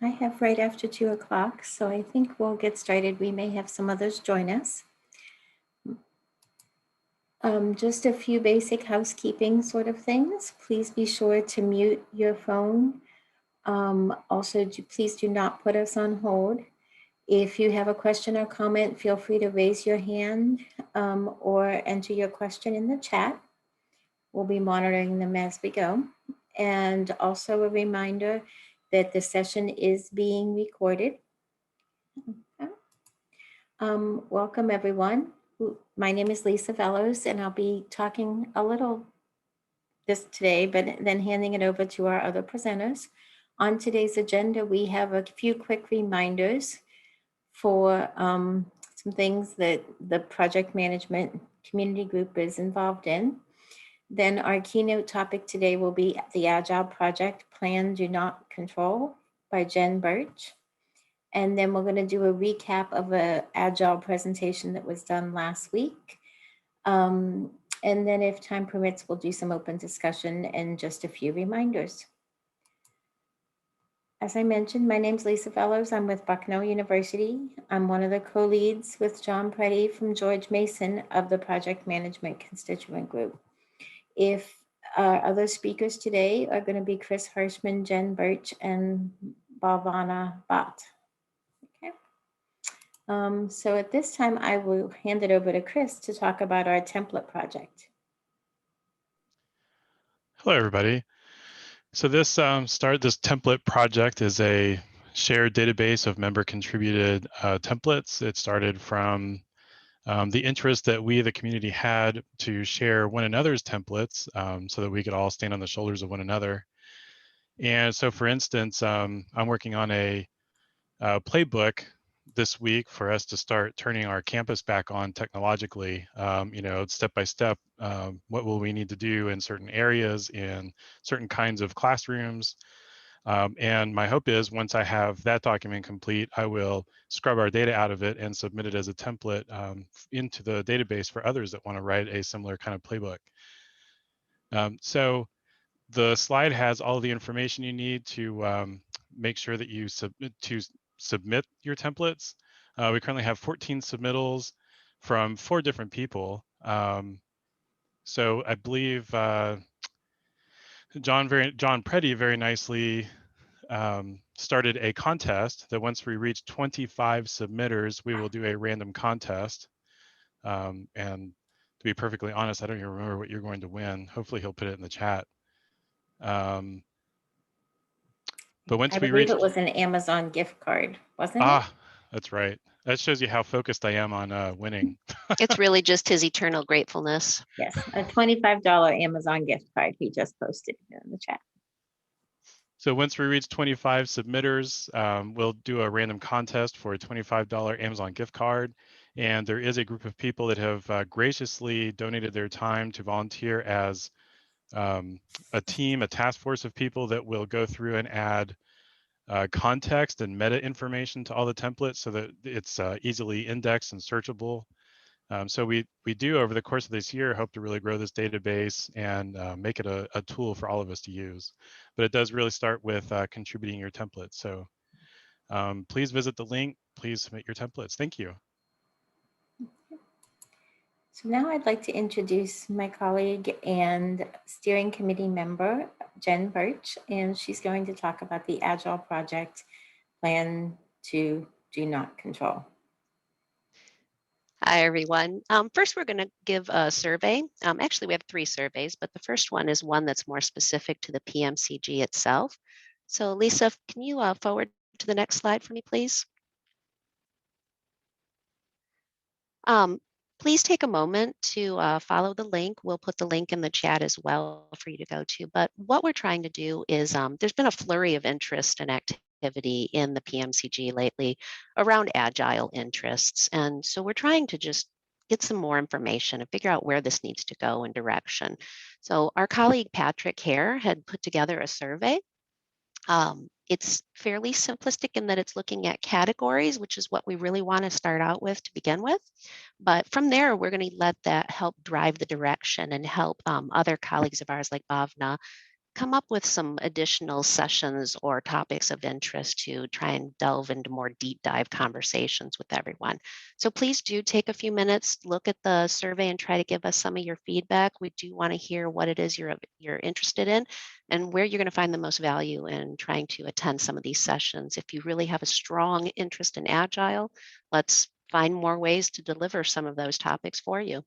I have right after 2 o'clock, so I think we'll get started. We may have some others join us. Just a few basic housekeeping sort of things. Please be sure to mute your phone. Also, please do not put us on hold. If you have a question or comment, feel free to raise your hand or enter your question in the chat. We'll be monitoring them as we go. And also a reminder that the session is being recorded. Welcome everyone. My name is Lisa Vellos and I'll be talking a little this today, but then handing it over to our other presenters. On today's agenda, we have a few quick reminders for some things that the project management community group is involved in. Then our keynote topic today will be the Agile Project Plan, Do Not Control by Jen Burch. And then we're going to do a recap of an Agile presentation that was done last week. And then if time permits, we'll do some open discussion and just a few reminders. As I mentioned, my name's Lisa Fellows. I'm with Bucknell University. I'm one of the co-leads with John Preddy from George Mason of the Project Management Constituent Group. If our other speakers today are going to be Chris Hirschman, Jen Burch, and Bhavana Bhatt. So at this time, I will hand it over to Chris to talk about our template project. Hello, everybody. So this template project is a shared database of member contributed templates. It started from the interest that we, the community, had to share one another's templates so that we could all stand on the shoulders of one another. And so, for instance, I'm working on a playbook this week for us to start turning our campus back on technologically, step by step. What will we need to do in certain areas, in certain kinds of classrooms? And my hope is once I have that document complete, I will scrub our data out of it and submit it as a template into the database for others that want to write a similar kind of playbook. So the slide has all the information you need to make sure that you submit your templates. We currently have 14 submittals from 4 different people. So I believe John Preddy very nicely started a contest that once we reach 25 submitters, we will do a random contest. And to be perfectly honest, I don't even remember what you're going to win. Hopefully he'll put it in the chat. But once I believe it was an Amazon gift card, wasn't it? That's right. That shows you how focused I am on winning. It's really just his eternal gratefulness. Yes, a $25 Amazon gift card he just posted in the chat. So once we reach 25 submitters, we'll do a random contest for a $25 Amazon gift card. And there is a group of people that have graciously donated their time to volunteer as a team, a task force of people that will go through and add context and meta information to all the templates so that it's easily indexed and searchable. So we do, over the course of this year, hope to really grow this database and make it a tool for all of us to use. But it does really start with contributing your templates. So please visit the link. Please submit your templates. Thank you. So now I'd like to introduce my colleague and steering committee member, Jen Burch, and she's going to talk about the Agile Project Plan to Do Not Control. Hi, everyone. First, we're going to give a survey. Actually, we have 3 surveys, but the first one is one that's more specific to the PMCG itself. So Lisa, can you forward to the next slide for me, please? Please take a moment to follow the link. We'll put the link in the chat as well for you to go to. But what we're trying to do is there's been a flurry of interest and activity in the PMCG lately around Agile interests. And so we're trying to just get some more information and figure out where this needs to go in direction. So our colleague Patrick Hare had put together a survey. It's fairly simplistic in that it's looking at categories, which is what we really want to start out with to begin with. But from there, we're going to let that help drive the direction and help other colleagues of ours like Bhavna come up with some additional sessions or topics of interest to try and delve into more deep dive conversations with everyone. So please do take a few minutes, look at the survey and try to give us some of your feedback. We do want to hear what it is you're interested in and where you're going to find the most value in trying to attend some of these sessions. If you really have a strong interest in Agile, let's find more ways to deliver some of those topics for you.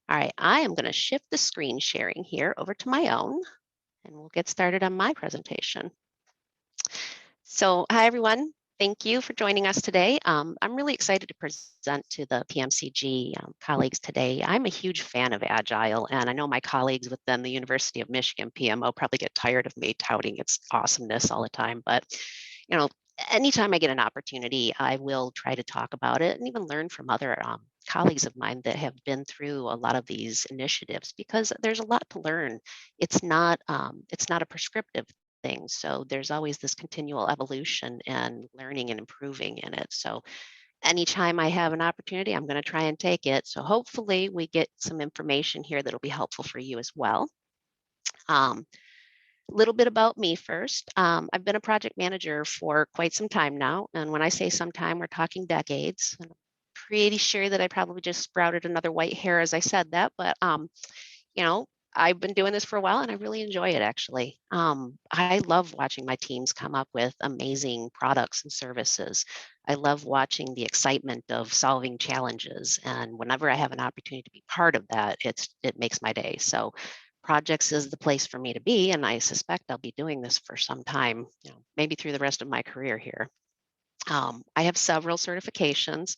All right, I am going to shift the screen sharing here over to my own, and we'll get started on my presentation. So, hi everyone. Thank you for joining us today. I'm really excited to present to the PMCG colleagues today. I'm a huge fan of Agile, and I know my colleagues within the University of Michigan PMO probably get tired of me touting its awesomeness all the time. But, you know, anytime I get an opportunity, I will try to talk about it and even learn from other colleagues of mine that have been through a lot of these initiatives because there's a lot to learn. It's not a prescriptive thing. So there's always this continual evolution and learning and improving in it. So anytime I have an opportunity, I'm going to try and take it. So hopefully we get some information here that'll be helpful for you as well. Little bit about me first. I've been a project manager for quite some time now. And when I say some time, we're talking decades. And I'm pretty sure that I probably just sprouted another white hair as I said that, but you know, I've been doing this for a while and I really enjoy it actually. I love watching my teams come up with amazing products and services. I love watching the excitement of solving challenges. And whenever I have an opportunity to be part of that, it makes my day. So projects is the place for me to be. And I suspect I'll be doing this for some time, maybe through the rest of my career here. I have several certifications.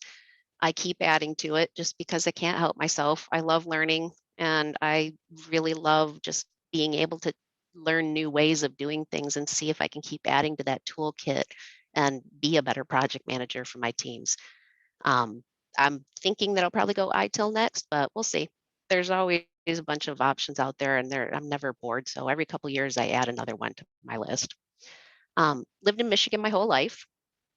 I keep adding to it just because I can't help myself. I love learning and I really love just being able to learn new ways of doing things and see if I can keep adding to that toolkit and be a better project manager for my teams. Um, I'm thinking that I'll probably go ITIL next, but we'll see. There's always a bunch of options out there and I'm never bored. So every couple years I add another one to my list. Lived in Michigan my whole life.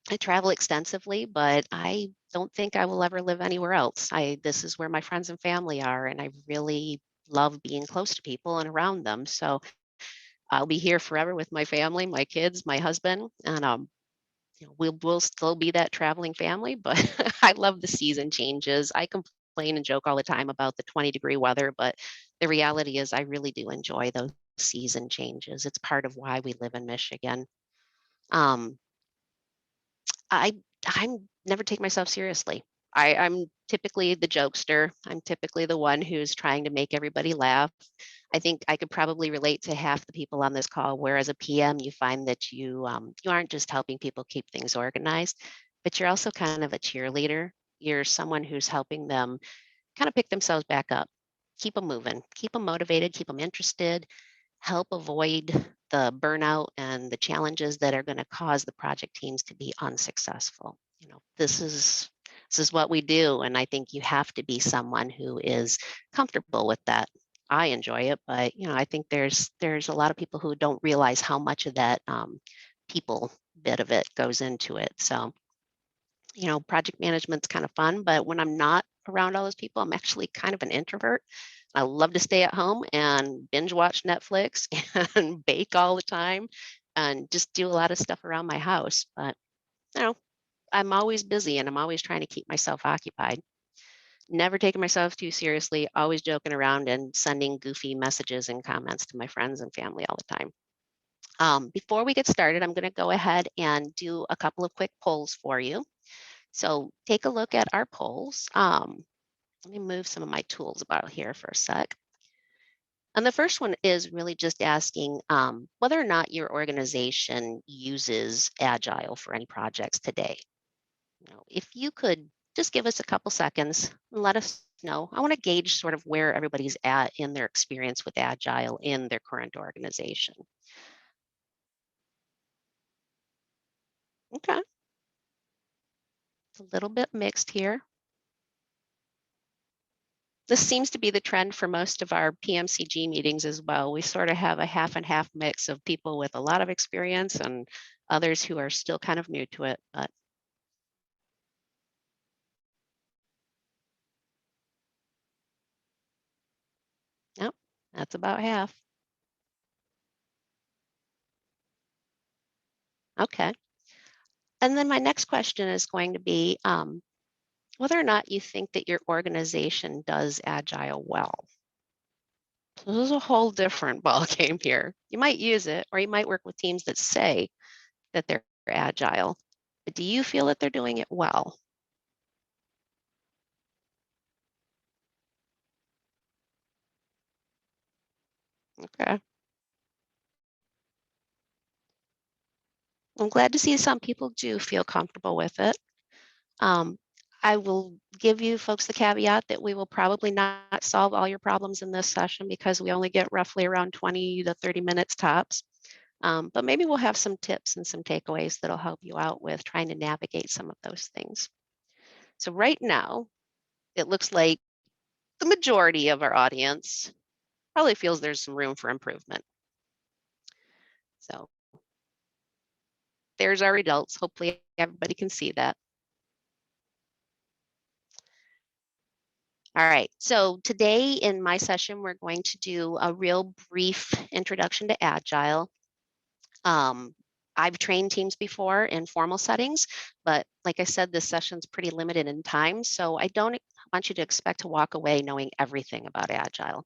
I travel extensively, but I don't think I will ever live anywhere else. This is where my friends and family are, and I really love being close to people and around them. So I'll be here forever with my family, my kids, my husband, and we'll still be that traveling family. But I love the season changes. I complain and joke all the time about the 20-degree weather, but the reality is I really do enjoy those season changes. It's part of why we live in Michigan. Um, I I'm never take myself seriously. I'm typically the jokester. I'm typically the one who's trying to make everybody laugh. I think I could probably relate to half the people on this call. Where as a PM, you find that you aren't just helping people keep things organized, but you're also kind of a cheerleader. You're someone who's helping them kind of pick themselves back up, keep them moving, keep them motivated, keep them interested, help avoid the burnout and the challenges that are going to cause the project teams to be unsuccessful. This is what we do, and I think you have to be someone who is comfortable with that. I enjoy it, but I think there's a lot of people who don't realize how much of that people bit of it goes into it. So project management's kind of fun, but when I'm not around all those people, I'm actually kind of an introvert. I love to stay at home and binge watch Netflix and bake all the time and just do a lot of stuff around my house. But, I'm always busy and I'm always trying to keep myself occupied. Never taking myself too seriously, always joking around and sending goofy messages and comments to my friends and family all the time. Before we get started, I'm going to go ahead and do a couple of quick polls for you. So take a look at our polls. Let me move some of my tools about here for a sec. And the first one is really just asking whether or not your organization uses Agile for any projects today. If you could just give us a couple seconds and let us know. I want to gauge sort of where everybody's at in their experience with Agile in their current organization. Okay, it's a little bit mixed here. This seems to be the trend for most of our PMCG meetings as well. We sort of have a half and half mix of people with a lot of experience and others who are still kind of new to it. But yep, That's about half. Okay. And then my next question is going to be whether or not you think that your organization does Agile well. So this is a whole different ballgame here. You might use it, or you might work with teams that say that they're Agile, but do you feel that they're doing it well? Okay. I'm glad to see some people do feel comfortable with it. Um, I will give you folks the caveat that we will probably not solve all your problems in this session because we only get roughly around 20 to 30 minutes tops. But maybe we'll have some tips and some takeaways that'll help you out with trying to navigate some of those things. So right now, it looks like the majority of our audience probably feels there's some room for improvement. So there's our results. Hopefully everybody can see that. All right, so today in my session, we're going to do a real brief introduction to Agile. I've trained teams before in formal settings, but like I said, this session's pretty limited in time, so I don't want you to expect to walk away knowing everything about Agile.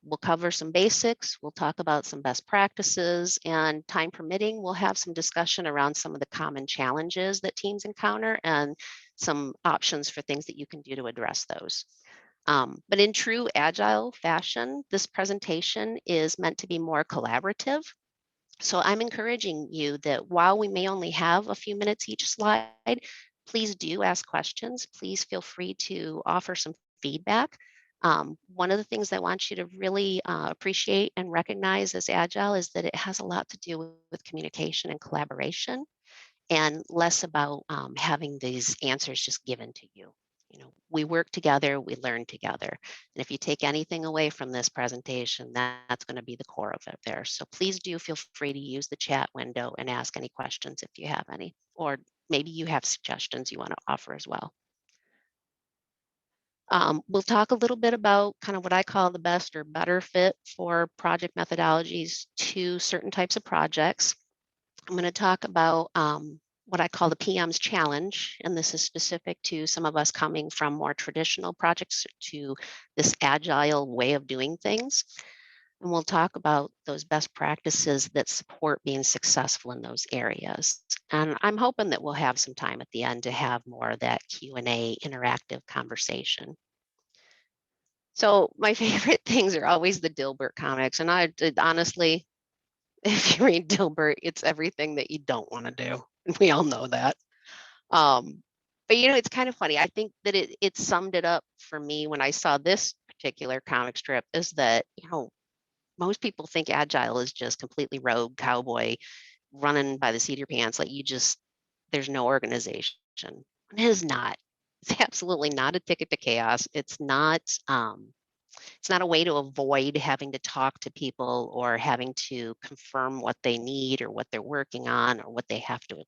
We'll cover some basics, we'll talk about some best practices, and time permitting, we'll have some discussion around some of the common challenges that teams encounter and some options for things that you can do to address those. But in true Agile fashion, this presentation is meant to be more collaborative. So I'm encouraging you that while we may only have a few minutes each slide, please do ask questions. Please feel free to offer some feedback. One of the things I want you to really appreciate and recognize as Agile is that it has a lot to do with communication and collaboration and less about having these answers just given to you. You know, we work together, we learn together. And if you take anything away from this presentation, that's going to be the core of it there. So please do feel free to use the chat window and ask any questions if you have any, or maybe you have suggestions you want to offer as well. We'll talk a little bit about kind of what I call the best or better fit for project methodologies to certain types of projects. I'm going to talk about what I call the PM's challenge, and this is specific to some of us coming from more traditional projects to this agile way of doing things. And we'll talk about those best practices that support being successful in those areas. And I'm hoping that we'll have some time at the end to have more of that Q&A interactive conversation. So my favorite things are always the Dilbert comics, and I honestly, if you read Dilbert, it's everything that you don't want to do. And we all know that. But you know, it's kind of funny. I think that it summed it up for me when I saw this particular comic strip is that, you know, most people think Agile is just completely rogue cowboy running by the seat of your pants. Like there's no organization. It is not. It's absolutely not a ticket to chaos. It's not a way to avoid having to talk to people or having to confirm what they need or what they're working on or what they have to,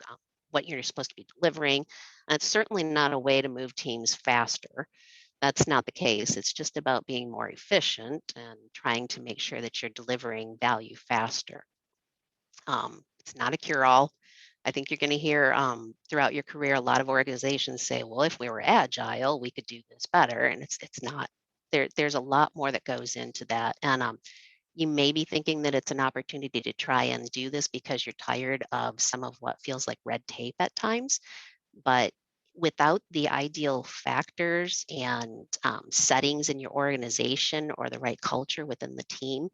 what you're supposed to be delivering. And it's certainly not a way to move teams faster. That's not the case. It's just about being more efficient and trying to make sure that you're delivering value faster. It's not a cure-all. I think you're going to hear throughout your career a lot of organizations say, well, if we were agile, we could do this better. And it's not. There's a lot more that goes into that. And you may be thinking that it's an opportunity to try and do this because you're tired of some of what feels like red tape at times. But without the ideal factors and settings in your organization or the right culture within the team,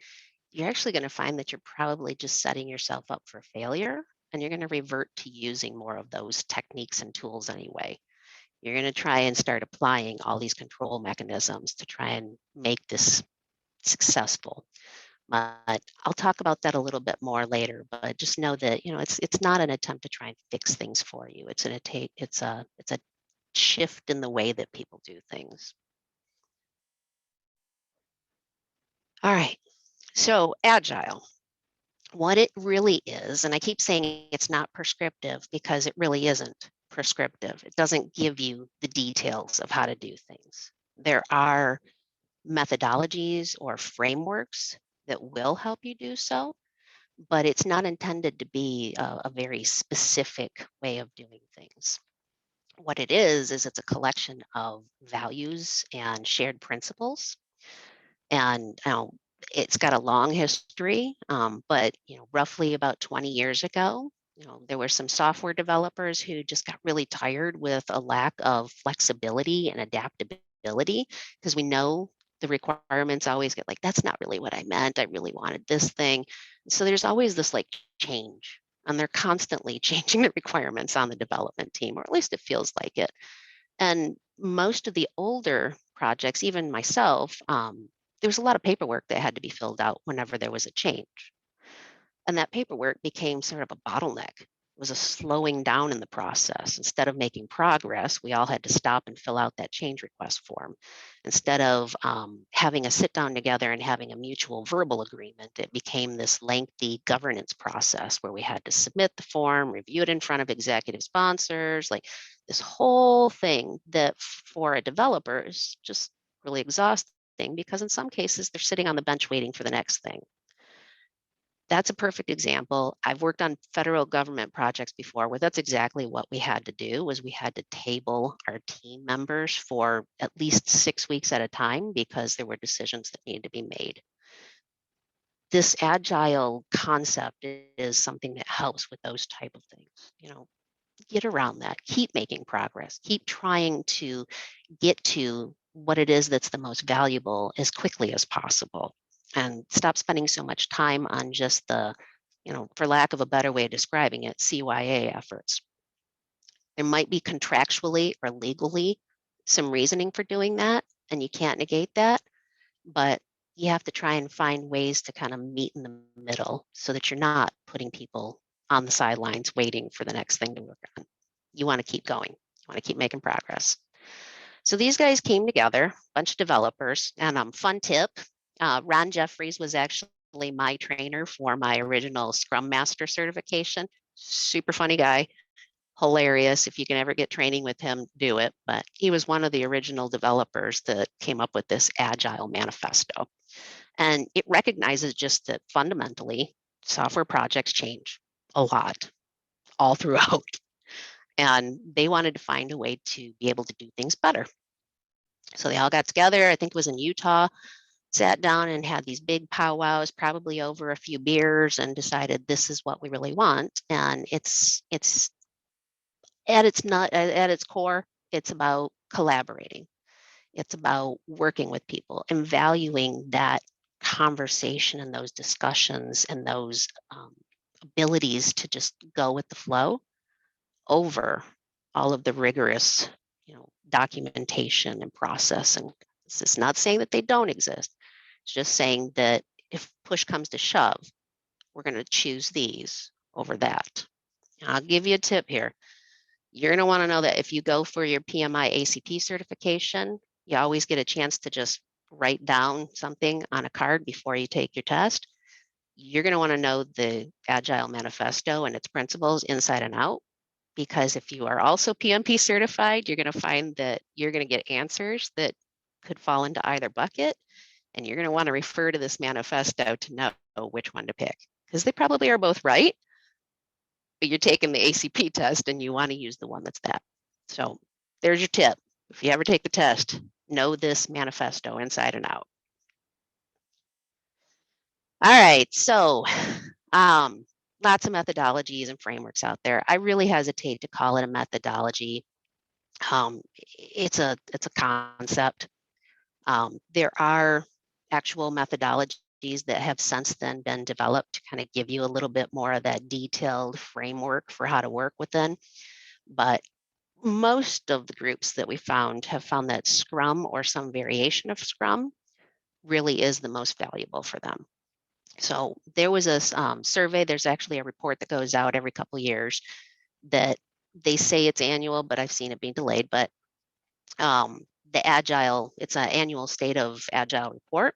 you're actually going to find that you're probably just setting yourself up for failure, and you're going to revert to using more of those techniques and tools anyway. You're going to try and start applying all these control mechanisms to try and make this successful. But I'll talk about that a little bit more later. But just know that, you know, it's not an attempt to try and fix things for you. It's a shift in the way that people do things. All right. So Agile, what it really is, and I keep saying it's not prescriptive because it really isn't prescriptive. It doesn't give you the details of how to do things. There are methodologies or frameworks that will help you do so, but it's not intended to be a very specific way of doing things. What it is it's a collection of values and shared principles. And it's got a long history, but roughly about 20 years ago, there were some software developers who just got really tired with a lack of flexibility and adaptability, because we know the requirements always get like, that's not really what I meant. I really wanted this thing. So there's always this like change, and they're constantly changing the requirements on the development team, or at least it feels like it. And most of the older projects, even myself, there was a lot of paperwork that had to be filled out whenever there was a change. And that paperwork became sort of a bottleneck. It was a slowing down in the process. Instead of making progress, we all had to stop and fill out that change request form. Instead of having a sit down together and having a mutual verbal agreement, it became this lengthy governance process where we had to submit the form, review it in front of executive sponsors, like this whole thing that for a developer is just really exhausting, because in some cases they're sitting on the bench waiting for the next thing. That's a perfect example. I've worked on federal government projects before where that's exactly what we had to do. Was we had to table our team members for at least 6 weeks at a time because there were decisions that needed to be made. This agile concept is something that helps with those type of things. Get around that, keep making progress, keep trying to get to what it is that's the most valuable as quickly as possible, and stop spending so much time on just the, for lack of a better way of describing it, CYA efforts. There might be contractually or legally some reasoning for doing that, and you can't negate that, but you have to try and find ways to kind of meet in the middle so that you're not putting people on the sidelines waiting for the next thing to work on. You want to keep going. You want to keep making progress. So these guys came together, a bunch of developers, and fun tip, Ron Jeffries was actually my trainer for my original Scrum Master certification. Super funny guy, hilarious. If you can ever get training with him, do it. But he was one of the original developers that came up with this Agile manifesto. And it recognizes just that fundamentally, software projects change a lot all throughout. And they wanted to find a way to be able to do things better. So they all got together, I think it was in Utah, sat down and had these big powwows, probably over a few beers, and decided this is what we really want. And it's at its core, it's about collaborating. It's about working with people and valuing that conversation and those discussions and those abilities to just go with the flow over all of the rigorous, documentation and process. And it's not saying that they don't exist. It's just saying that if push comes to shove, we're going to choose these over that. And I'll give you a tip here. You're going to want to know that if you go for your PMI ACP certification, you always get a chance to just write down something on a card before you take your test. You're going to want to know the Agile Manifesto and its principles inside and out, because if you are also PMP certified, you're going to find that you're going to get answers that could fall into either bucket, and you're going to want to refer to this manifesto to know which one to pick, because they probably are both right, but you're taking the ACP test and you want to use the one that's that. So there's your tip. If you ever take the test, know this manifesto inside and out. All right, so lots of methodologies and frameworks out there. I really hesitate to call it a methodology. It's a concept. There are actual methodologies that have since then been developed to kind of give you a little bit more of that detailed framework for how to work within. But most of the groups that we found have found that Scrum or some variation of Scrum really is the most valuable for them. So there was a survey. There's actually a report that goes out every couple of years that they say it's annual, but I've seen it being delayed. But the Agile, it's an annual State of Agile report.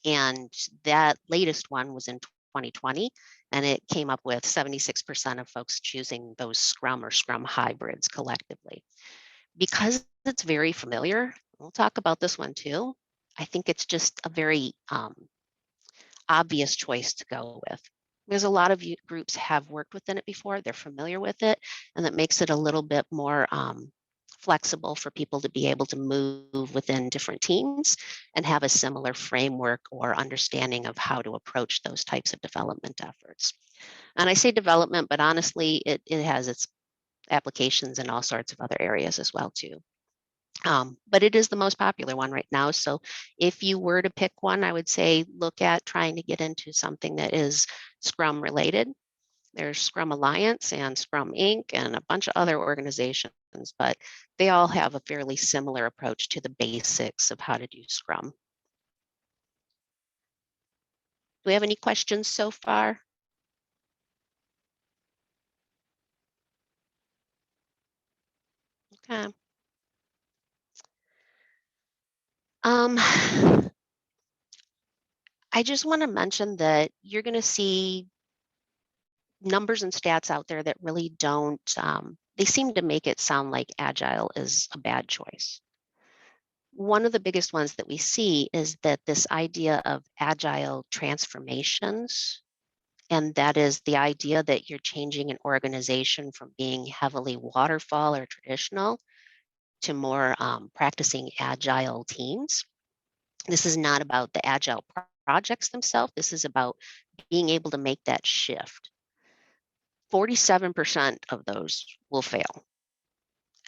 And that latest one was in 2020, and it came up with 76% of folks choosing those Scrum or Scrum hybrids collectively. Because it's very familiar, we'll talk about this one too. I think it's just a very obvious choice to go with. Because a lot of groups have worked within it before, they're familiar with it, and that makes it a little bit more flexible for people to be able to move within different teams and have a similar framework or understanding of how to approach those types of development efforts. And I say development, but honestly, it has its applications in all sorts of other areas as well too. But it is the most popular one right now. So if you were to pick one, I would say look at trying to get into something that is Scrum related. There's Scrum Alliance and Scrum Inc. and a bunch of other organizations, but they all have a fairly similar approach to the basics of how to do Scrum. Do we have any questions so far? Okay. I just want to mention that you're going to see numbers and stats out there that really don't, they seem to make it sound like Agile is a bad choice. One of the biggest ones that we see is that this idea of Agile transformations, and that is the idea that you're changing an organization from being heavily waterfall or traditional to more practicing Agile teams. This is not about the Agile projects themselves. This is about being able to make that shift. 47% of those will fail.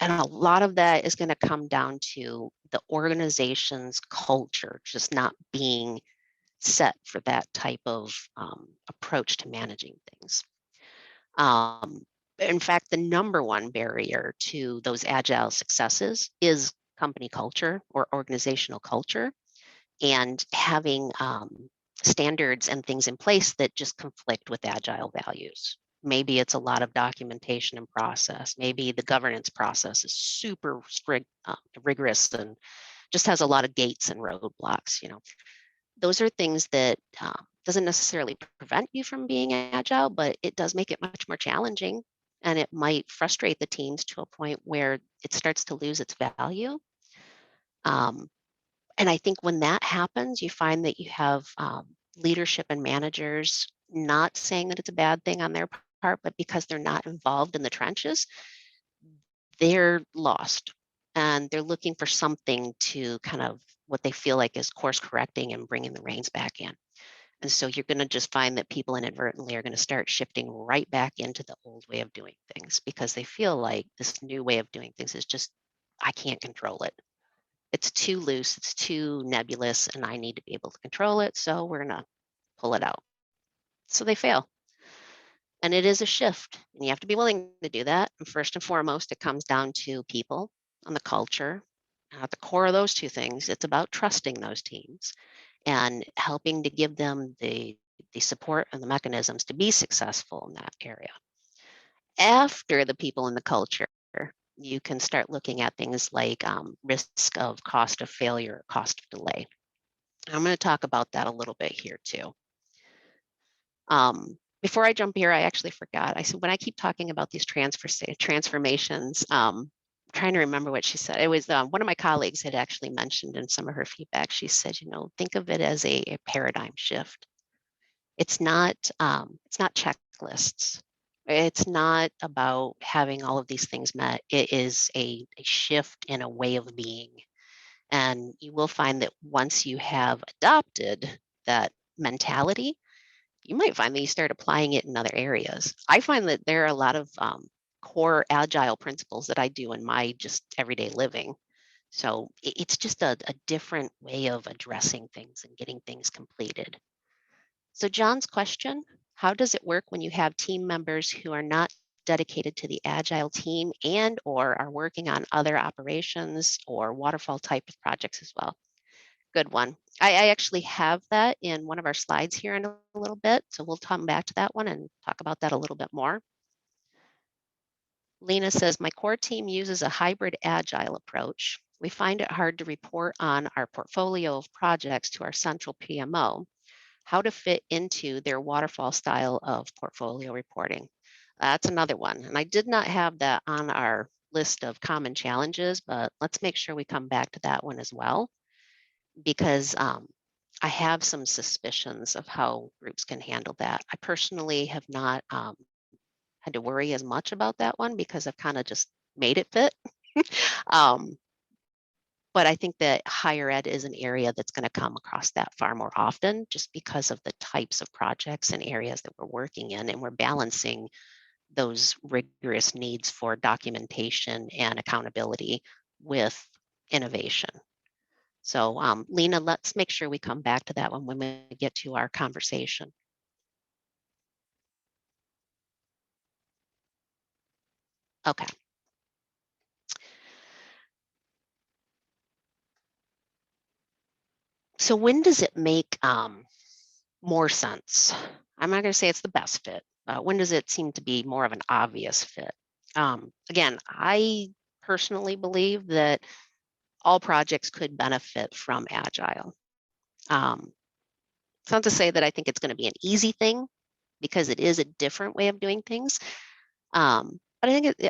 And a lot of that is going to come down to the organization's culture just not being set for that type of approach to managing things. In fact, the number one barrier to those Agile successes is company culture or organizational culture, and having standards and things in place that just conflict with Agile values. Maybe it's a lot of documentation and process. Maybe the governance process is super strict, rigorous, and just has a lot of gates and roadblocks. Those are things that doesn't necessarily prevent you from being Agile, but it does make it much more challenging, and it might frustrate the teams to a point where it starts to lose its value. And I think when that happens, you find that you have leadership and managers not saying that it's a bad thing on their part, but because they're not involved in the trenches, they're lost. And they're looking for something to kind of what they feel like is course correcting and bringing the reins back in. And so you're going to just find that people inadvertently are going to start shifting right back into the old way of doing things because they feel like this new way of doing things is just, I can't control it. It's too loose, it's too nebulous, and I need to be able to control it. So we're going to pull it out. So they fail. And it is a shift, and you have to be willing to do that. And first and foremost, it comes down to people and the culture. And at the core of those two things, it's about trusting those teams and helping to give them the support and the mechanisms to be successful in that area. After the people and the culture, you can start looking at things like risk of cost of failure, cost of delay. I'm going to talk about that a little bit here too. Before I jump here, I actually forgot. I said when I keep talking about these transformations, trying to remember what she said. It was one of my colleagues had actually mentioned in some of her feedback. She said, think of it as a paradigm shift. It's not checklists. It's not about having all of these things met. It is a shift in a way of being. And you will find that once you have adopted that mentality, you might find that you start applying it in other areas. I find that there are a lot of core Agile principles that I do in my just everyday living. So it's just a different way of addressing things and getting things completed. So John's question, how does it work when you have team members who are not dedicated to the Agile team and or are working on other operations or waterfall type of projects as well? Good one. I actually have that in one of our slides here in a little bit. So we'll come back to that one and talk about that a little bit more. Lena says, my core team uses a hybrid Agile approach. We find it hard to report on our portfolio of projects to our central PMO, how to fit into their waterfall style of portfolio reporting. That's another one. And I did not have that on our list of common challenges, but let's make sure we come back to that one as well. because I have some suspicions of how groups can handle that. I personally have not had to worry as much about that one because I've kind of just made it fit. um, but I think that higher ed is an area that's going to come across that far more often just because of the types of projects and areas that we're working in, and we're balancing those rigorous needs for documentation and accountability with innovation. So Lena, let's make sure we come back to that one when we get to our conversation. Okay. So when does it make more sense? I'm not going to say it's the best fit. When does it seem to be more of an obvious fit? Again, I personally believe that all projects could benefit from Agile. It's not to say that I think it's going to be an easy thing, because it is a different way of doing things. But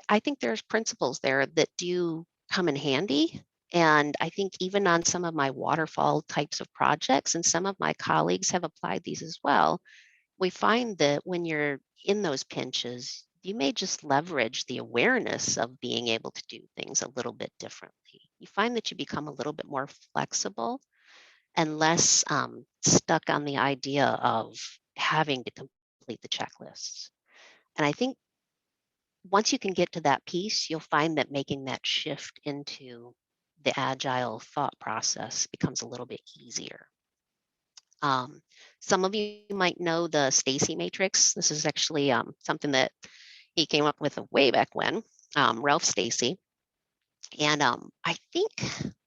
I think there's principles there that do come in handy. And I think even on some of my waterfall types of projects, and some of my colleagues have applied these as well, we find that when you're in those pinches, you may just leverage the awareness of being able to do things a little bit differently. You find that you become a little bit more flexible and less stuck on the idea of having to complete the checklists. And I think once you can get to that piece, you'll find that making that shift into the agile thought process becomes a little bit easier. Um, some of you might know the Stacy matrix. This is actually something that he came up with way back when, Ralph Stacy. And I think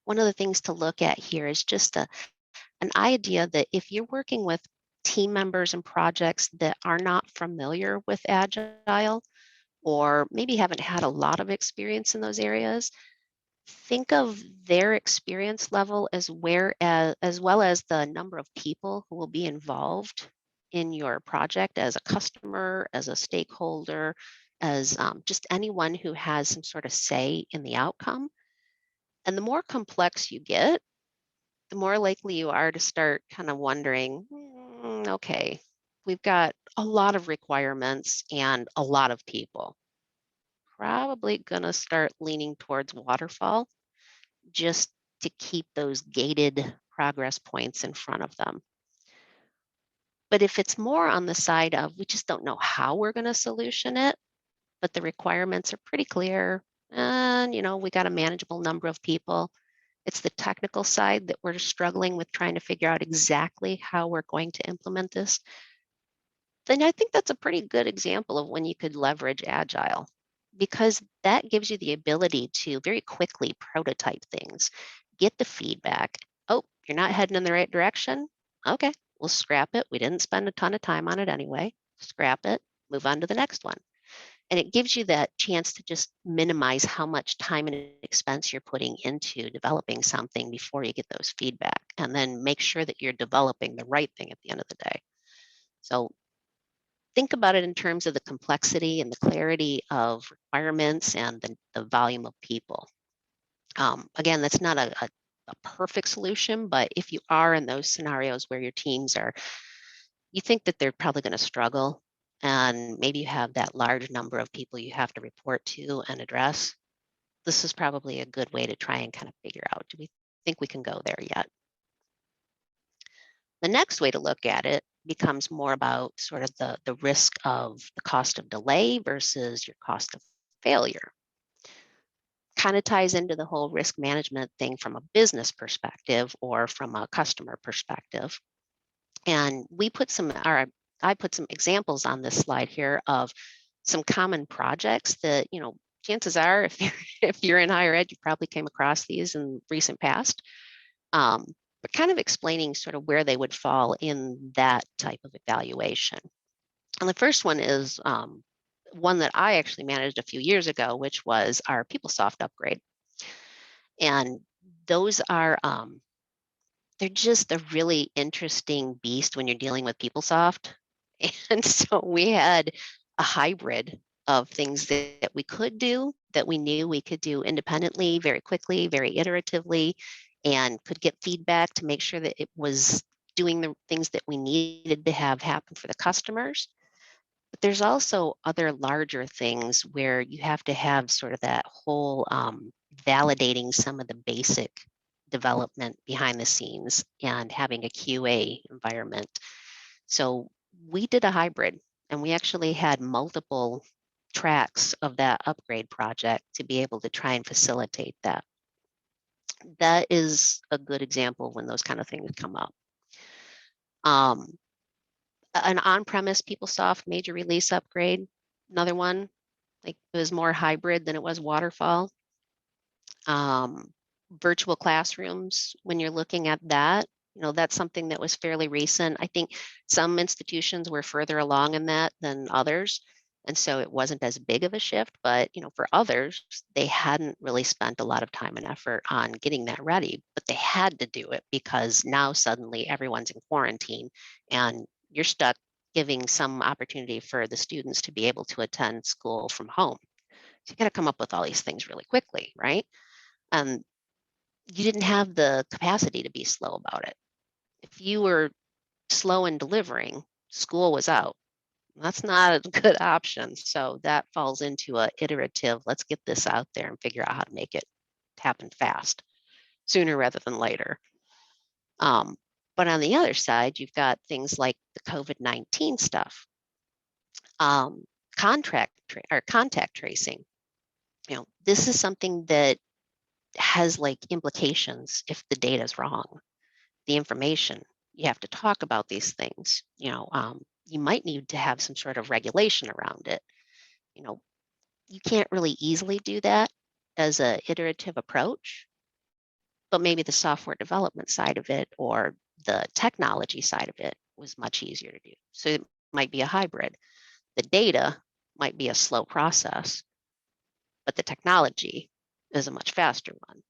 one of the things to look at here is just an idea that if you're working with team members and projects that are not familiar with Agile, or maybe haven't had a lot of experience in those areas, think of their experience level as well as the number of people who will be involved in your project as a customer, as a stakeholder, as just anyone who has some sort of say in the outcome. And the more complex you get, the more likely you are to start kind of wondering, okay, we've got a lot of requirements and a lot of people. Probably going to start leaning towards waterfall just to keep those gated progress points in front of them. But if it's more on the side of we just don't know how we're going to solution it, but the requirements are pretty clear, and we got a manageable number of people, it's the technical side that we're struggling with trying to figure out exactly how we're going to implement this, then I think that's a pretty good example of when you could leverage Agile, because that gives you the ability to very quickly prototype things, get the feedback. Oh, you're not heading in the right direction? Okay, we'll scrap it. We didn't spend a ton of time on it anyway. Scrap it, move on to the next one. And it gives you that chance to just minimize how much time and expense you're putting into developing something before you get those feedback, and then make sure that you're developing the right thing at the end of the day. So think about it in terms of the complexity and the clarity of requirements and the volume of people. Again, that's not a perfect solution, but if you are in those scenarios where your teams you think that they're probably going to struggle, and maybe you have that large number of people you have to report to and address, this is probably a good way to try and kind of figure out, do we think we can go there yet? The next way to look at it becomes more about sort of the risk of the cost of delay versus your cost of failure. Kind of ties into the whole risk management thing from a business perspective or from a customer perspective. And I put some examples on this slide here of some common projects that, chances are if you're in higher ed, you probably came across these in recent past. But kind of explaining sort of where they would fall in that type of evaluation. And the first one is one that I actually managed a few years ago, which was our PeopleSoft upgrade. And those are, they're just a really interesting beast when you're dealing with PeopleSoft. And so we had a hybrid of things that we could do that we knew we could do independently, very quickly, very iteratively, and could get feedback to make sure that it was doing the things that we needed to have happen for the customers. But there's also other larger things where you have to have sort of that whole validating some of the basic development behind the scenes and having a QA environment. So we did a hybrid, and we actually had multiple tracks of that upgrade project to be able to try and facilitate that. That is a good example when those kind of things come up. An on-premise PeopleSoft major release upgrade, another one, like it was more hybrid than it was waterfall. Virtual classrooms, when you're looking at that, that's something that was fairly recent. I think some institutions were further along in that than others. And so it wasn't as big of a shift, but for others, they hadn't really spent a lot of time and effort on getting that ready, but they had to do it because now suddenly everyone's in quarantine and you're stuck giving some opportunity for the students to be able to attend school from home. So you got to come up with all these things really quickly, right? You didn't have the capacity to be slow about it. If you were slow in delivering, school was out. That's not a good option. So that falls into a iterative, let's get this out there and figure out how to make it happen fast, sooner rather than later. But on the other side, you've got things like the COVID-19 stuff, contact tracing. This is something that has like implications if the data is wrong. The information, you have to talk about these things. You might need to have some sort of regulation around it. You can't really easily do that as a iterative approach, but maybe the software development side of it or the technology side of it was much easier to do. So it might be a hybrid. The data might be a slow process, but the technology is a much faster one.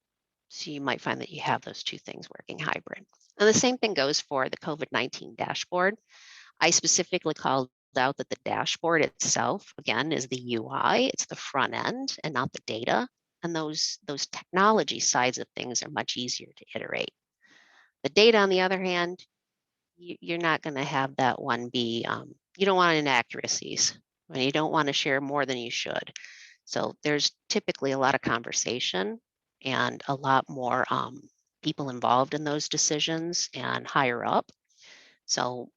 So you might find that you have those two things working hybrid. And the same thing goes for the COVID-19 dashboard. I specifically called out that the dashboard itself, again, is the UI, it's the front end and not the data. And those technology sides of things are much easier to iterate. The data, on the other hand, you're not going to have that one be, you don't want inaccuracies, and you don't want to share more than you should. So there's typically a lot of conversation and a lot more people involved in those decisions and higher up. So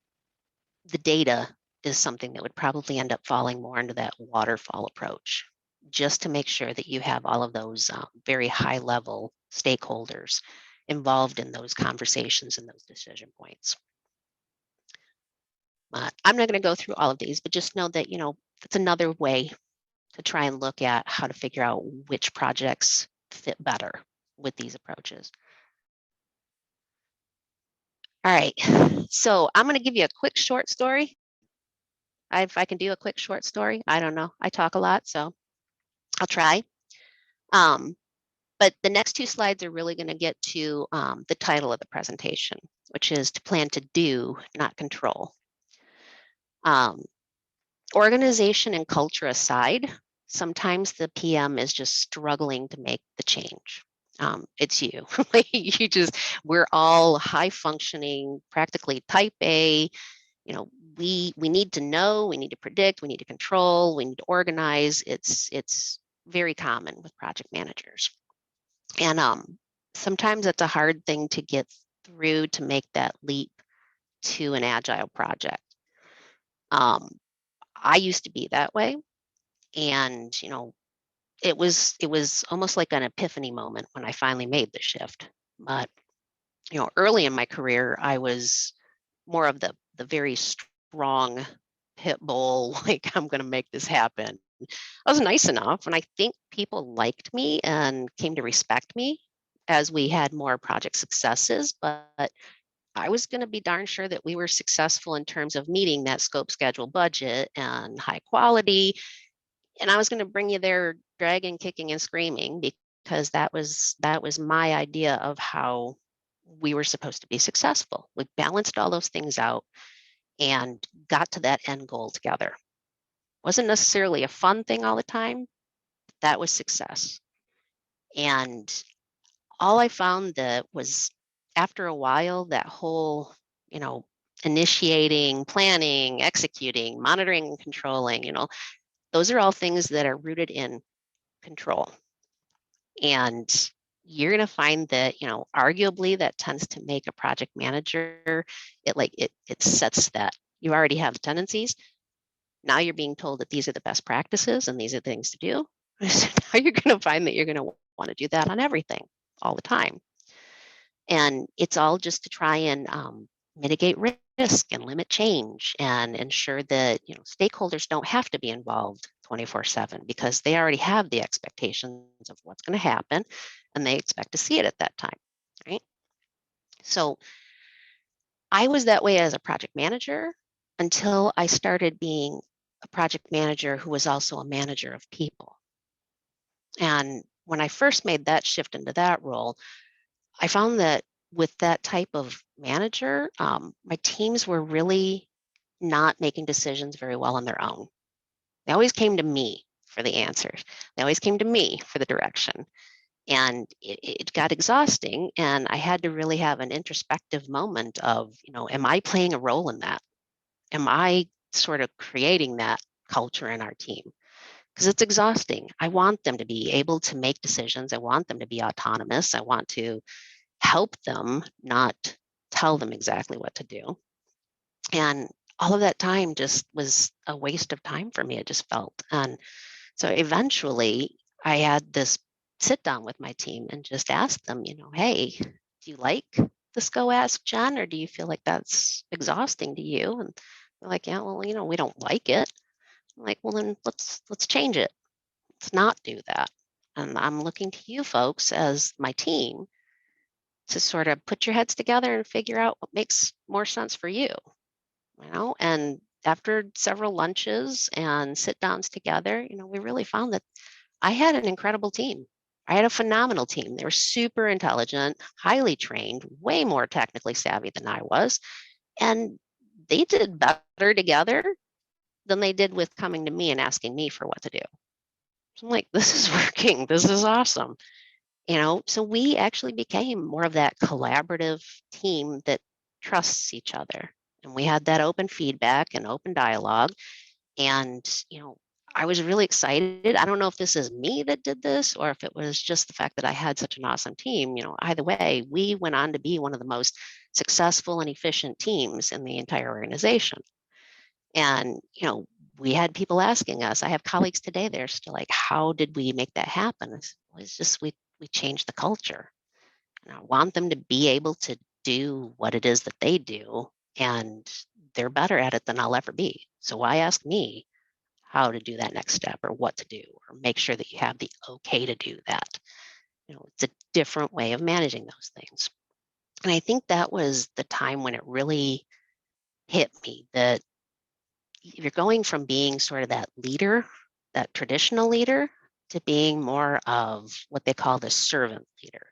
the data is something that would probably end up falling more into that waterfall approach, just to make sure that you have all of those very high level stakeholders involved in those conversations and those decision points. I'm not going to go through all of these, but just know that, it's another way to try and look at how to figure out which projects fit better with these approaches. All right, so I'm going to give you a quick short story. If I can do a quick short story, I don't know. I talk a lot, so I'll try. But the next two slides are really going to get to the title of the presentation, which is to plan to do, not control. Organization and culture aside, sometimes the PM is just struggling to make the change. It's you. We're all high functioning, practically type A. We need to know, we need to predict, we need to control, we need to organize. It's very common with project managers. And sometimes it's a hard thing to get through to make that leap to an agile project. I used to be that way. And, it was almost like an epiphany moment when I finally made the shift. But, early in my career, I was more of the very strong pit bull, like I'm going to make this happen. I was nice enough, and I think people liked me and came to respect me as we had more project successes, but I was going to be darn sure that we were successful in terms of meeting that scope, schedule, budget, and high quality. And I was going to bring you there dragging, kicking, and screaming because that was my idea of how we were supposed to be successful. We balanced all those things out and got to that end goal together. Wasn't necessarily a fun thing all the time. That was success. And all I found that was after a while, that whole, initiating, planning, executing, monitoring, and controlling, those are all things that are rooted in control. And you're going to find that, arguably that tends to make a project manager, it sets that you already have the tendencies. Now you're being told that these are the best practices and these are the things to do. So now you're going to find that you're going to want to do that on everything all the time. And it's all just to try and mitigate risk and limit change and ensure that stakeholders don't have to be involved 24/7 because they already have the expectations of what's going to happen and they expect to see it at that time, right? So I was that way as a project manager until I started being a project manager who was also a manager of people. And when I first made that shift into that role, I found that with that type of manager, my teams were really not making decisions very well on their own. They always came to me for the answers. They always came to me for the direction. And it got exhausting. And I had to really have an introspective moment of, am I playing a role in that? Am I sort of creating that culture in our team? Because it's exhausting. I want them to be able to make decisions. I want them to be autonomous. I want to help them, not tell them exactly what to do. And all of that time just was a waste of time for me, it just felt. And so eventually I had this sit down with my team and just ask them, hey, do you like this go ask Jen, or do you feel like that's exhausting to you? And they're like, yeah, well, we don't like it. I'm like, well, then let's change it. Let's not do that. And I'm looking to you folks as my team to sort of put your heads together and figure out what makes more sense for you, And after several lunches and sit downs together, we really found that I had an incredible team. I had a phenomenal team. They were super intelligent, highly trained, way more technically savvy than I was. And they did better together than they did with coming to me and asking me for what to do. So I'm like, this is working. This is awesome. So we actually became more of that collaborative team that trusts each other. And we had that open feedback and open dialogue. And, I was really excited. I don't know if this is me that did this or if it was just the fact that I had such an awesome team. Either way, we went on to be one of the most successful and efficient teams in the entire organization. And, we had people asking us, I have colleagues today, they're still like, how did we make that happen? It's just we changed the culture. And I want them to be able to do what it is that they do. And they're better at it than I'll ever be. So why ask me how to do that next step or what to do or make sure that you have the okay to do that? It's a different way of managing those things. And I think that was the time when it really hit me that you're going from being sort of that leader, that traditional leader, to being more of what they call the servant leader,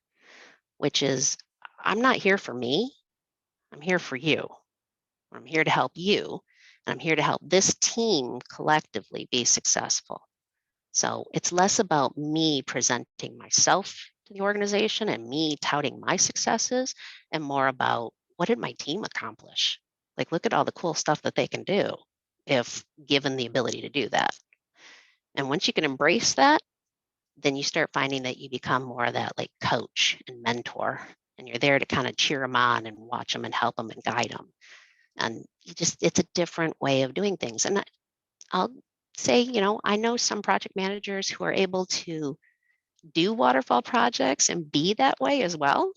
which is I'm not here for me, I'm here for you. I'm here to help you, and I'm here to help this team collectively be successful. So it's less about me presenting myself to the organization and me touting my successes and more about what did my team accomplish? Like, look at all the cool stuff that they can do if given the ability to do that. And once you can embrace that, then you start finding that you become more of that like coach and mentor, and you're there to kind of cheer them on and watch them and help them and guide them. And it's a different way of doing things. And I'll say, I know some project managers who are able to do waterfall projects and be that way as well.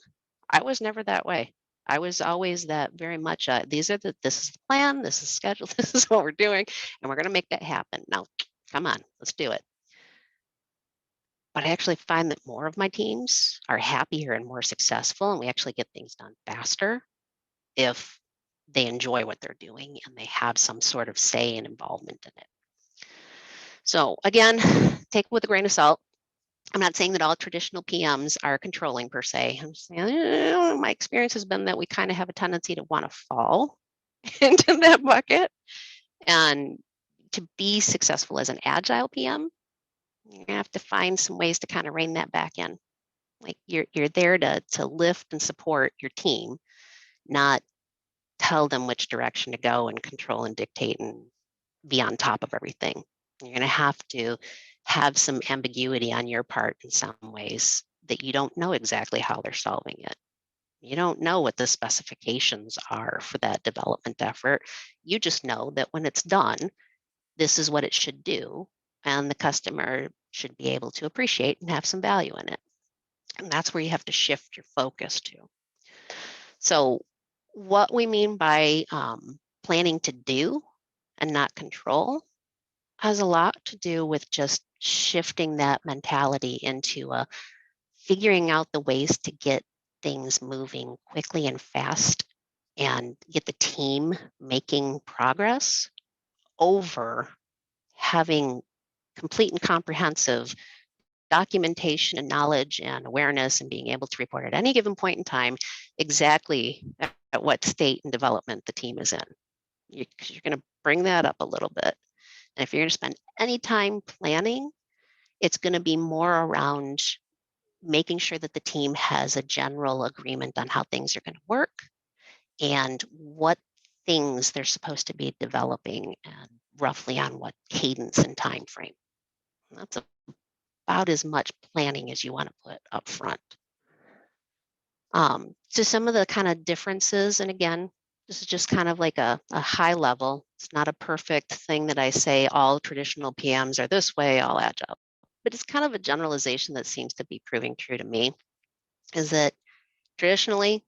I was never that way. I was always that very much, this is the plan, this is scheduled, this is what we're doing, and we're going to make that happen. Now, come on, let's do it. But I actually find that more of my teams are happier and more successful, and we actually get things done faster if they enjoy what they're doing and they have some sort of say and involvement in it. So again, take it with a grain of salt. I'm not saying that all traditional PMs are controlling per se. I'm saying, my experience has been that we kind of have a tendency to want to fall into that bucket. And to be successful as an agile PM, you're going to have to find some ways to kind of rein that back in. Like you're there to lift and support your team, not tell them which direction to go and control and dictate and be on top of everything. You're going to have some ambiguity on your part in some ways that you don't know exactly how they're solving it. You don't know what the specifications are for that development effort. You just know that when it's done, this is what it should do, and the customer should be able to appreciate and have some value in it. And that's where you have to shift your focus to. So, what we mean by planning to do and not control has a lot to do with just shifting that mentality into figuring out the ways to get things moving quickly and fast and get the team making progress over having complete and comprehensive documentation and knowledge and awareness and being able to report at any given point in time exactly at what state and development the team is in. You're going to bring that up a little bit. And if you're going to spend any time planning, it's going to be more around making sure that the team has a general agreement on how things are going to work and what things they're supposed to be developing and roughly on what cadence and time frame. That's about as much planning as you want to put up front. So some of the kind of differences, and again, this is just kind of like a high level. It's not a perfect thing that I say all traditional PMs are this way, all agile, but it's kind of a generalization that seems to be proving true to me, is that traditionally,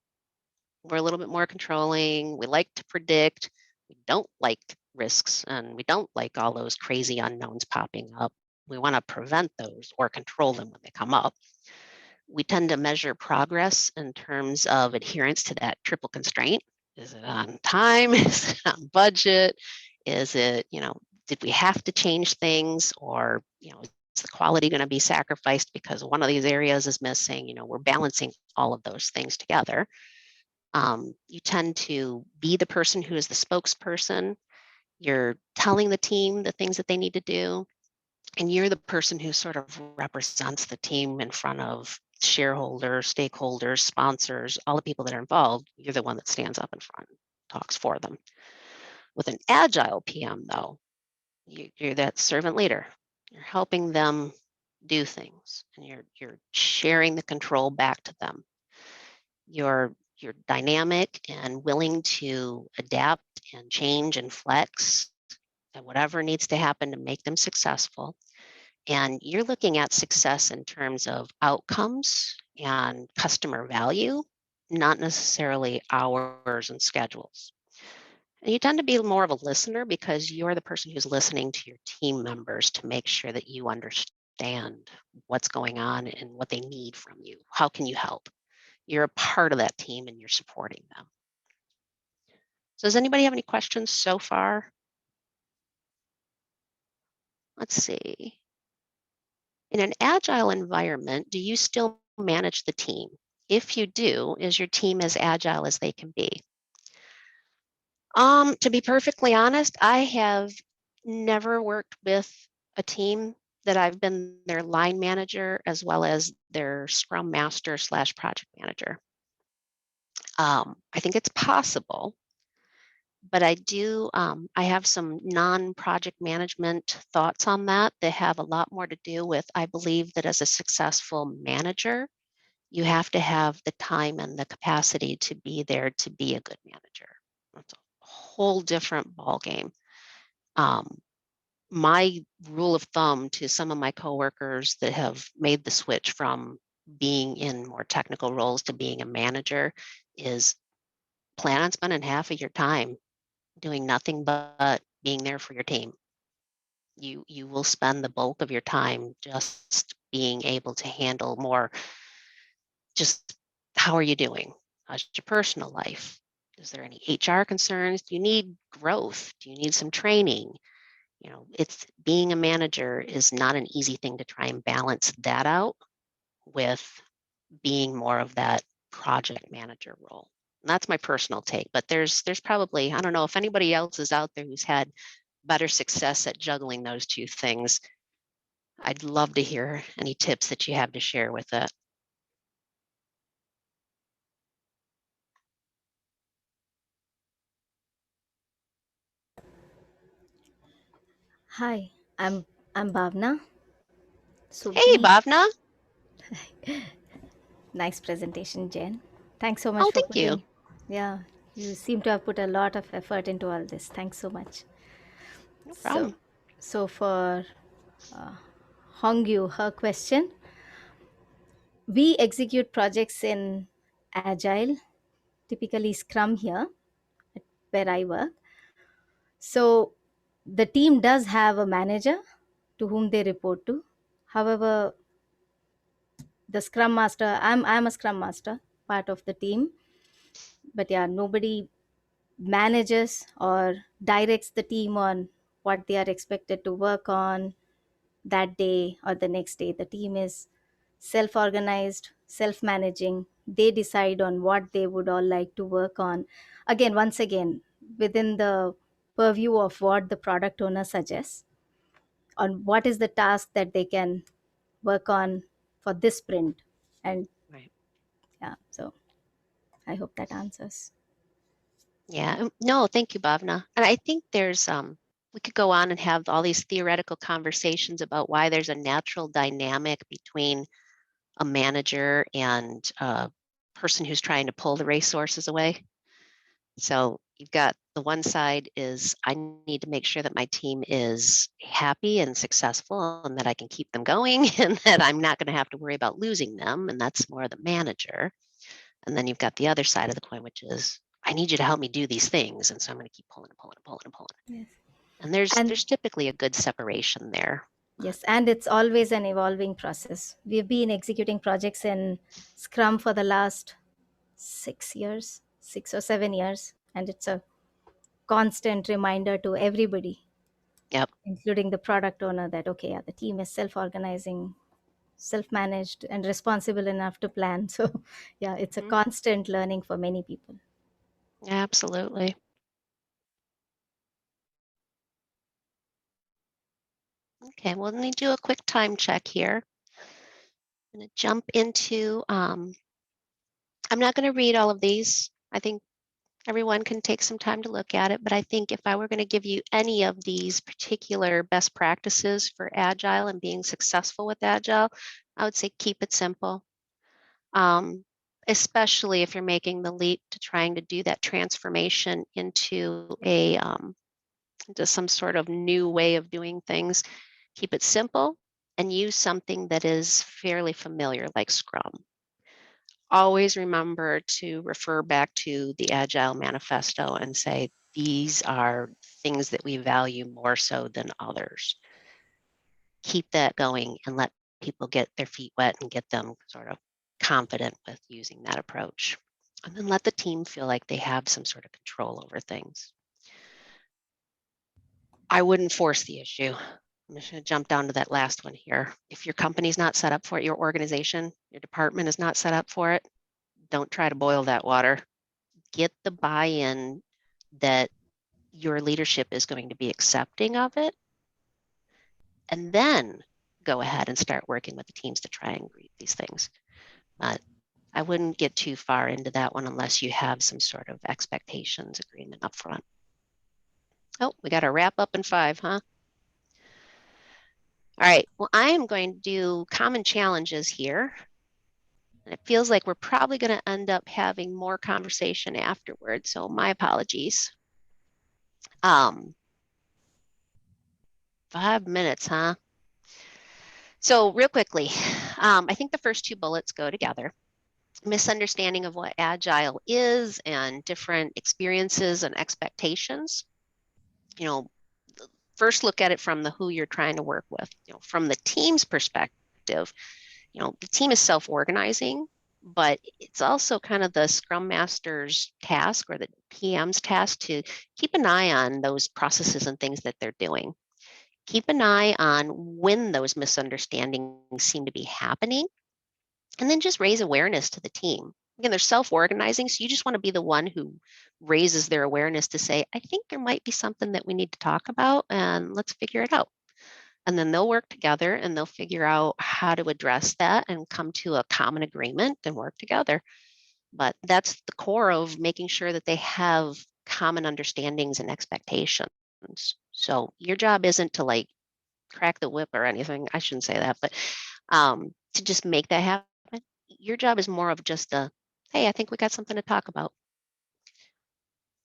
we're a little bit more controlling. We like to predict. We don't like risks, and we don't like all those crazy unknowns popping up. We want to prevent those or control them when they come up. We tend to measure progress in terms of adherence to that triple constraint. Is it on time? Is it on budget? Is it, did we have to change things, or, is the quality going to be sacrificed because one of these areas is missing? We're balancing all of those things together. You tend to be the person who is the spokesperson. You're telling the team the things that they need to do, and you're the person who sort of represents the team in front of shareholders, stakeholders, sponsors, all the people that are involved. You're the one that stands up in front and talks for them. With an agile PM, though, you're that servant leader. You're helping them do things, and you're sharing the control back to them. You're dynamic and willing to adapt and change and flex and whatever needs to happen to make them successful. And you're looking at success in terms of outcomes and customer value, not necessarily hours and schedules. And you tend to be more of a listener because you're the person who's listening to your team members to make sure that you understand what's going on and what they need from you. How can you help? You're a part of that team and you're supporting them. So does anybody have any questions so far? Let's see. In an agile environment, do you still manage the team? If you do, is your team as agile as they can be? To be perfectly honest, I have never worked with a team that I've been their line manager as well as their scrum master / project manager. I think it's possible, but I have some non-project management thoughts on that have a lot more to do with, I believe that as a successful manager, you have to have the time and the capacity to be there to be a good manager. That's a whole different ballgame. My rule of thumb to some of my coworkers that have made the switch from being in more technical roles to being a manager is plan on spending half of your time doing nothing but being there for your team. You will spend the bulk of your time just being able to handle more, just how are you doing? How's your personal life? Is there any HR concerns? Do you need growth? Do you need some training? It's being a manager is not an easy thing to try and balance that out with being more of that project manager role. And that's my personal take, but there's probably, I don't know if anybody else is out there who's had better success at juggling those two things. I'd love to hear any tips that you have to share with it. Hi, I'm Bhavna. So Hey, we Bhavna. nice presentation, Jen. Thanks so much Oh, for thank you. putting. Yeah, you seem to have put a lot of effort into all this. Thanks so much. No So, problem. so for uh, Hongyu, her question: we execute projects in Agile, typically Scrum here, where I work. So the team does have a manager to whom they report to. However, the Scrum Master, I'm a Scrum Master, part of the team, but yeah, nobody manages or directs the team on what they are expected to work on that day or the next day. The team is self organized, self managing. They decide on what they would all like to work on. Again, once again, within the purview of what the product owner suggests, on what is the task that they can work on for this sprint. And Right. yeah, so I hope that answers. Yeah. No, thank you, Bhavna. And I think there's we could go on and have all these theoretical conversations about why there's a natural dynamic between a manager and a person who's trying to pull the resources away. So you've got the one side is I need to make sure that my team is happy and successful and that I can keep them going and that I'm not going to have to worry about losing them. And that's more the manager. And then you've got the other side of the coin, which is I need you to help me do these things. And so I'm going to keep pulling and pulling and pulling and pulling. Yes. And there's And typically a good separation there. yes, and it's always an evolving process. We've been executing projects in Scrum for the last 6 years, 6 or 7 years, and it's a constant reminder to everybody, Yep. including the product owner, that okay, yeah, the team is self-organizing, self-managed, and responsible enough to plan. So, yeah, it's a Mhm. constant learning for many people. Absolutely. Okay, well, let me do a quick time check here. I'm going to jump into, I'm not going to read all of these. I think everyone can take some time to look at it, but I think if I were going to give you any of these particular best practices for Agile and being successful with Agile, I would say keep it simple. Especially if you're making the leap to trying to do that transformation into into some sort of new way of doing things. Keep it simple and use something that is fairly familiar, like Scrum. Always remember to refer back to the Agile Manifesto and say, these are things that we value more so than others. Keep that going and let people get their feet wet and get them sort of confident with using that approach. And then let the team feel like they have some sort of control over things. I wouldn't force the issue. I'm just going to jump down to that last one here. If your company's not set up for it, your organization, your department is not set up for it, don't try to boil that water. Get the buy-in that your leadership is going to be accepting of it, and then go ahead and start working with the teams to try and agree these things. I wouldn't get too far into that one unless you have some sort of expectations agreement up front. Oh, we got to wrap up in 5, huh? All right, well, I am going to do common challenges here. And it feels like we're probably going to end up having more conversation afterwards, so my apologies. 5 minutes, huh? So real quickly, I think the first 2 bullets go together. Misunderstanding of what Agile is and different experiences and expectations. You know, first look at it from the who you're trying to work with. You know, from the team's perspective, you know, the team is self-organizing, but it's also kind of the Scrum Master's task or the PM's task to keep an eye on those processes and things that they're doing. Keep an eye on when those misunderstandings seem to be happening, and then just raise awareness to the team. Again, they're self-organizing, so you just want to be the one who raises their awareness to say, I think there might be something that we need to talk about, and let's figure it out. And then they'll work together and they'll figure out how to address that and come to a common agreement and work together. But that's the core of making sure that they have common understandings and expectations. So your job isn't to like crack the whip or anything. I shouldn't say that, but to just make that happen. Your job is more of just a, hey, I think we got something to talk about.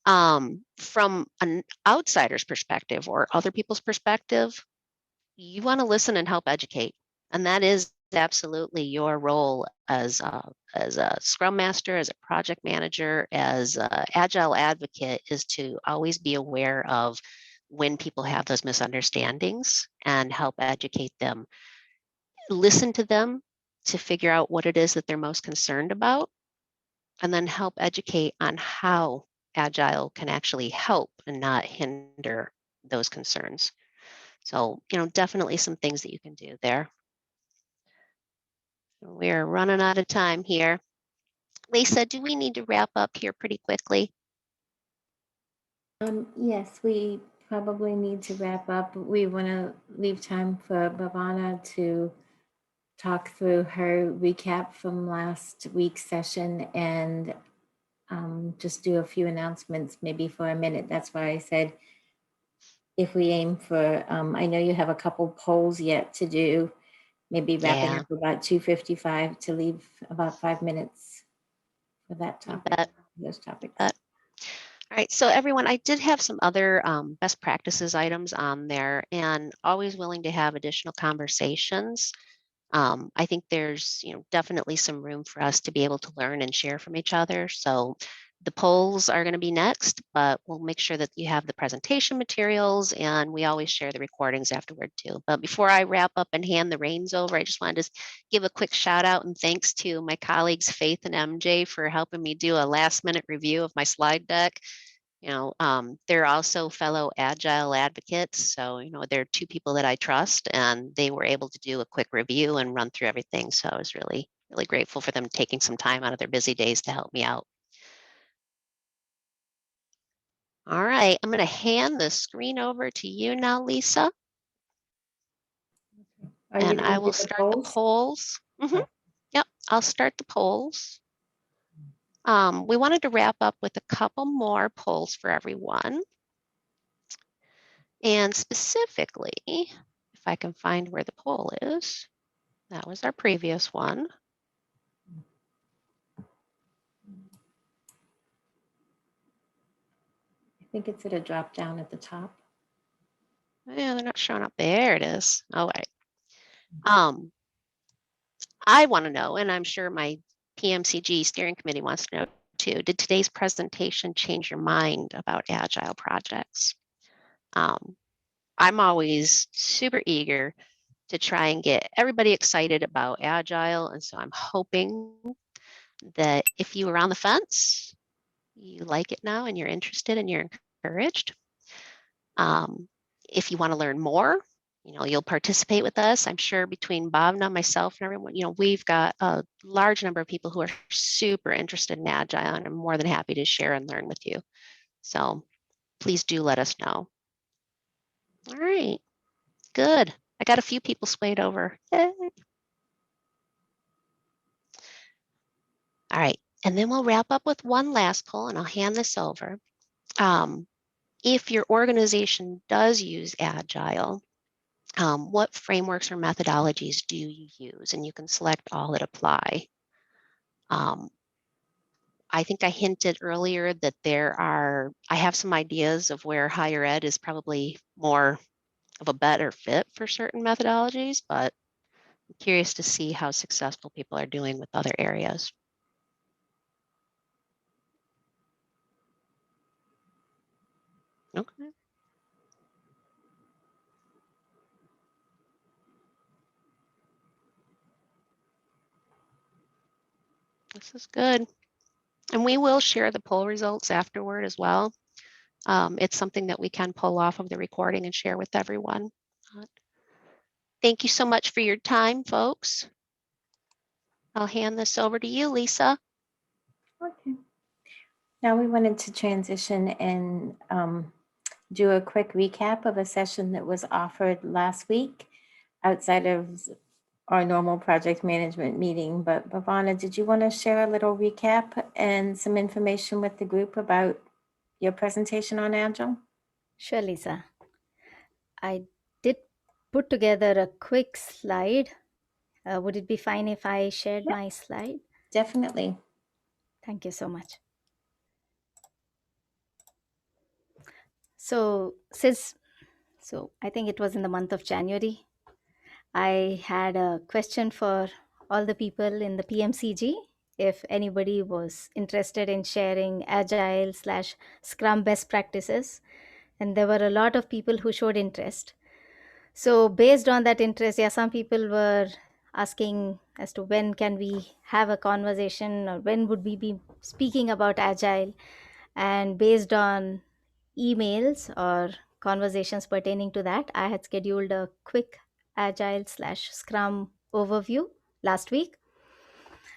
From an outsider's perspective or other people's perspective, you want to listen and help educate. And that is absolutely your role as a scrum master, as a project manager, as an agile advocate, is to always be aware of when people have those misunderstandings and help educate them. Listen to them to figure out what it is that they're most concerned about, and then help educate on how agile can actually help and not hinder those concerns. So, definitely some things that you can do there. We're running out of time here. Lisa, do we need to wrap up here pretty quickly? Yes, we probably need to wrap up. We want to leave time for Bhavana to talk through her recap from last week's session and just do a few announcements, maybe for a minute. That's why I said if we aim for, I know you have a couple polls yet to do, maybe wrapping Yeah. up about 2:55 to leave about 5 minutes for that topic, those topics. All right, so everyone, I did have some other best practices items on there, and always willing to have additional conversations. I think there's definitely some room for us to be able to learn and share from each other. So the polls are going to be next, but we'll make sure that you have the presentation materials, and we always share the recordings afterward too. But before I wrap up and hand the reins over, I just wanted to give a quick shout out and thanks to my colleagues Faith and MJ for helping me do a last minute review of my slide deck. They're also fellow Agile advocates. So, they're two people that I trust, and they were able to do a quick review and run through everything. So I was really, really grateful for them taking some time out of their busy days to help me out. All right, I'm going to hand the screen over to you now, Lisa. And I will start the polls. Yep, I'll start the polls. We wanted to wrap up with a couple more polls for everyone. And specifically, if I can find where the poll is, that was our previous one. I think it's at a drop down at the top. Yeah, they're not showing up. There it is. All right. I want to know, and I'm sure my PMCG steering committee wants to know too, did today's presentation change your mind about Agile projects? I'm always super eager to try and get everybody excited about Agile. And so I'm hoping that if you were on the fence, you like it now and you're interested and you're encouraged. If you want to learn more, you'll participate with us. I'm sure between Bhavna, myself, and everyone, we've got a large number of people who are super interested in Agile, and I'm more than happy to share and learn with you. So please do let us know. All right, good. I got a few people swayed over. Yay. All right, and then we'll wrap up with one last poll, and I'll hand this over. If your organization does use Agile, what frameworks or methodologies do you use? And you can select all that apply. I think I hinted earlier that I have some ideas of where higher ed is probably more of a better fit for certain methodologies, but I'm curious to see how successful people are doing with other areas. Okay. This is good. And we will share the poll results afterward as well. It's something that we can pull off of the recording and share with everyone. Thank you so much for your time, folks. I'll hand this over to you, Lisa. Okay. Now we wanted to transition and do a quick recap of a session that was offered last week outside of our normal project management meeting. But Bhavana, did you want to share a little recap and some information with the group about your presentation on Agile? Sure, Lisa. I did put together a quick slide. Would it be fine if I shared Yep. my slide? Definitely. Thank you so much. So I think it was in the month of January, I had a question for all the people in the PMCG. If anybody was interested in sharing Agile/Scrum best practices, and there were a lot of people who showed interest. So based on that interest, yeah, some people were asking as to when can we have a conversation or when would we be speaking about Agile. And based on emails or conversations pertaining to that, I had scheduled a quick Agile/Scrum overview last week.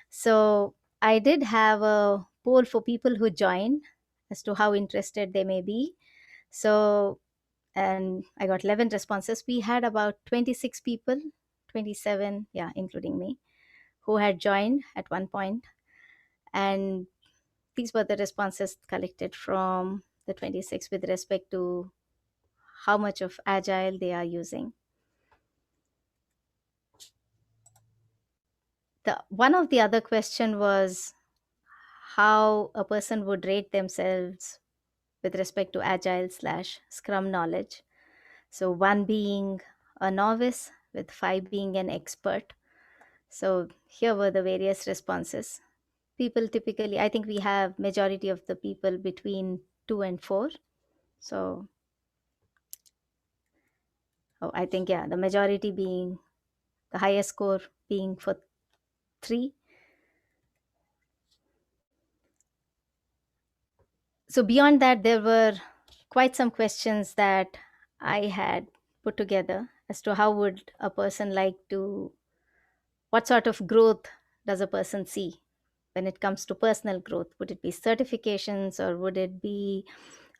So I did have a poll for people who joined as to how interested they may be. So, and I got 11 responses. We had about 26 people, 27, yeah, including me, who had joined at one point. And these were the responses collected from the 26 with respect to how much of Agile they are using. One of the other question was how a person would rate themselves with respect to Agile/Scrum knowledge. So 1 being a novice, with 5 being an expert. So here were the various responses. People typically, I think we have majority of the people between 2 and 4. So I think, yeah, the majority being the highest score being for 3. So beyond that, there were quite some questions that I had put together as to how would a person like to, what sort of growth does a person see when it comes to personal growth? Would it be certifications, or would it be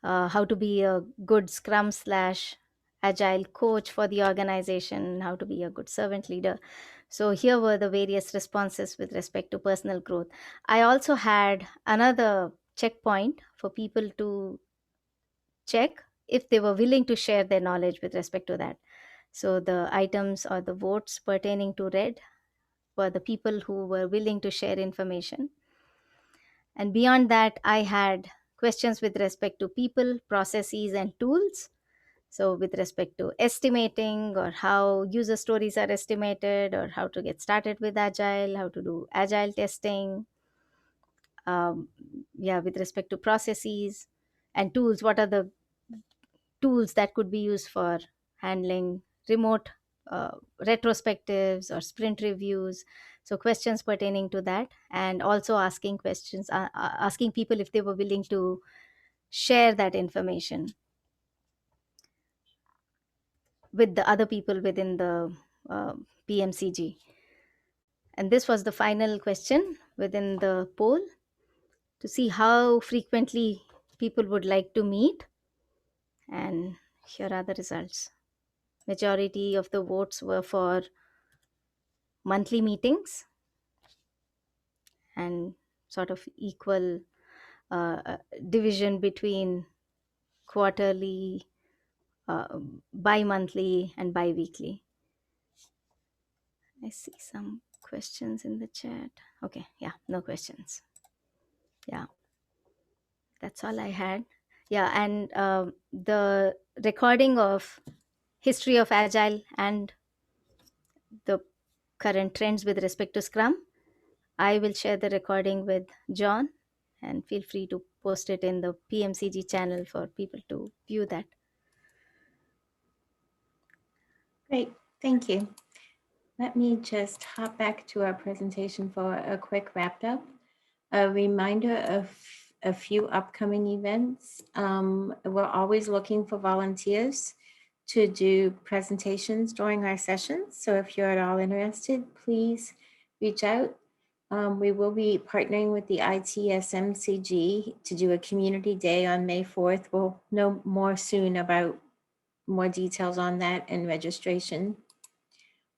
how to be a good Scrum/Agile coach for the organization, how to be a good servant leader? So here were the various responses with respect to personal growth. I also had another checkpoint for people to check if they were willing to share their knowledge with respect to that. So the items or the votes pertaining to red were the people who were willing to share information. And beyond that, I had questions with respect to people, processes, and tools. So with respect to estimating, or how user stories are estimated, or how to get started with Agile, how to do Agile testing. With respect to processes and tools, what are the tools that could be used for handling remote retrospectives or sprint reviews? So questions pertaining to that, and also asking questions, asking people if they were willing to share that information with the other people within the PMCG. And this was the final question within the poll, to see how frequently people would like to meet. And here are the results. Majority of the votes were for monthly meetings, and sort of equal division between quarterly, bi-monthly, and bi-weekly. I see some questions in the chat. Okay, yeah, no questions. Yeah, that's all I had. Yeah, and the recording of history of Agile and the current trends with respect to Scrum, I will share the recording with John, and feel free to post it in the PMCG channel for people to view that. Great, thank you. Let me just hop back to our presentation for a quick wrap up. A reminder of a few upcoming events. We're always looking for volunteers to do presentations during our sessions. So if you're at all interested, please reach out. We will be partnering with the ITSMCG to do a community day on May 4th. We'll know more soon about more details on that and registration.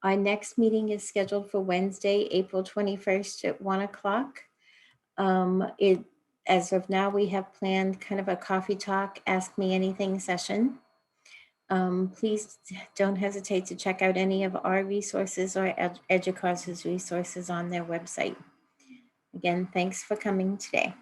Our next meeting is scheduled for Wednesday, April 21st at 1 o'clock. As of now, we have planned kind of a coffee talk, ask me anything session. Please don't hesitate to check out any of our resources or Educause's resources on their website. Again, thanks for coming today.